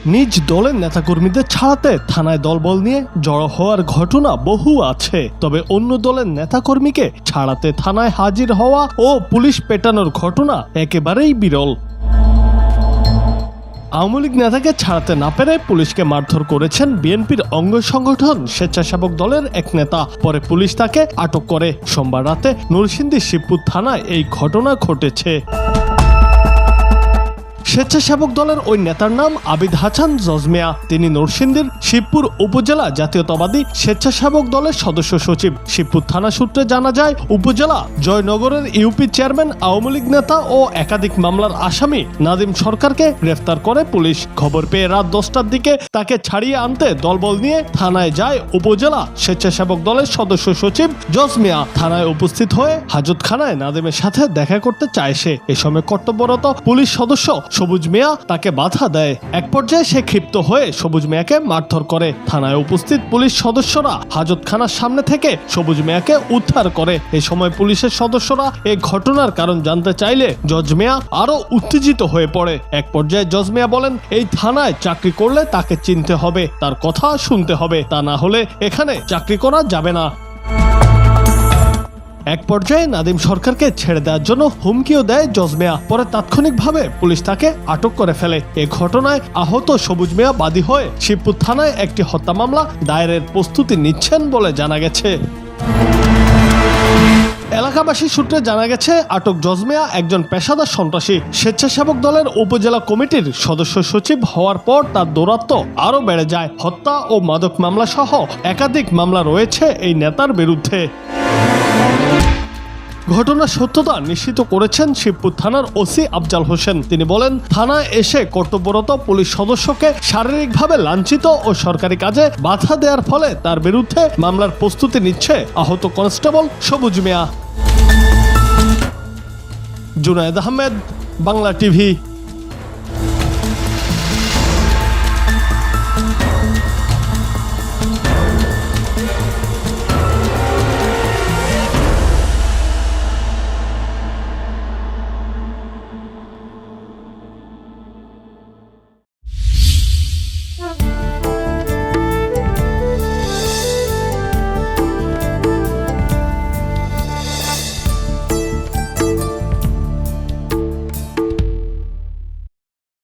নিজ দলের নেতাকর্মীদের ছাড়াতে থানায় দলবল নিয়ে জড়ো হওয়ার ঘটনা বহু আছে, তবে অন্য দলের নেতাকর্মীকে ছাড়াতে থানায় হাজির হওয়া ও পুলিশ পেটানোর ঘটনা একেবারেই বিরল। আওয়ামী লীগ নেতাকে ছাড়াতে না পেরে পুলিশকে মারধর করেছেন বিএনপির অঙ্গ সংগঠন স্বেচ্ছাসেবক দলের এক নেতা। পরে পুলিশ তাকে আটক করে। সোমবার রাতে নরসিংদী শিবপুর থানায় এই ঘটনা ঘটেছে। স্বেচ্ছাসেবক দলের ওই নেতার নাম আবিদ হাসান জজমিয়া। তিনি নরসিংদীর শিবপুর উপজেলা জাতীয়তাবাদী স্বেচ্ছাসেবক দলের সদস্য সচিব। শিবপুর থানা সূত্রে জানা যায়, উপজেলা জয়নগরের ইউপি চেয়ারম্যান আওয়ামী লীগ নেতা ও একাধিক মামলার আসামি নাদিম সরকারকে গ্রেফতার করে পুলিশ। খবর পেয়ে রাত 10টার দিকে তাকে ছাড়িয়ে আনতে দলবল নিয়ে থানায় যায় উপজেলা স্বেচ্ছাসেবক দলের সদস্য সচিব জজমিয়া। থানায় উপস্থিত হয়ে হাজতখানায় নাদিমের সাথে দেখা করতে চায় সে। এ সময় কর্তব্যরত পুলিশ সদস্য সবুজ মিয়া তাকে বাধা দেয়। এক পর্যায়ে সে ক্ষিপ্ত হয়ে সবুজ মিয়াকে মারধর করে। থানায় উপস্থিত পুলিশ সদস্যরা হাজতখানার সামনে থেকে সবুজ মিয়াকে উদ্ধার করে। এই সময় পুলিশের সদস্যরা এই ঘটনার কারণ জানতে চাইলে জজ মিয়া আরো উত্তেজিত হয়ে পড়ে। এক পর্যায়ে জজ মিয়া বলেন, এই থানায় চাকরি করলে তাকে চিনতে হবে, তার কথা শুনতে হবে, তা না হলে এখানে চাকরি করা যাবে না। এক পর্যায়ে নাদিম সরকারকে ছেড়ে দেওয়ার জন্য হুমকিও দেয় জজ মিয়া। পরে তাৎক্ষণিকভাবে পুলিশ তাকে আটক করে ফেলে। এ ঘটনায় আহত সবুজ মিয়া বাদী হয়ে শিবপুর থানায় একটি হত্যা মামলা দায়েরের প্রস্তুতি নিচ্ছেন বলে জানা গেছে। এলাকাবাসী সূত্রে জানা গেছে, আটক জজ মিয়া একজন পেশাদার সন্ত্রাসী। স্বেচ্ছাসেবক দলের উপজেলা কমিটির সদস্য সচিব হওয়ার পর তার দৌরাত্ম্য আরও বেড়ে যায়। হত্যা ও মাদক মামলা সহ একাধিক মামলা রয়েছে এই নেতার বিরুদ্ধে। ঘটনার সত্যতা নিশ্চিত করেছেন শিবপুর থানার ওসি আফজাল হোসেন। তিনি বলেন, থানায় এসে কর্তব্যরত পুলিশ সদস্যকে শারীরিকভাবে লাঞ্ছিত ও সরকারি কাজে বাধা দেওয়ার ফলে তার বিরুদ্ধে মামলার প্রস্তুতি নিচ্ছে আহত কনস্টেবল সবুজ মিয়া। জুনায়েদ আহমেদ, বাংলা টিভি।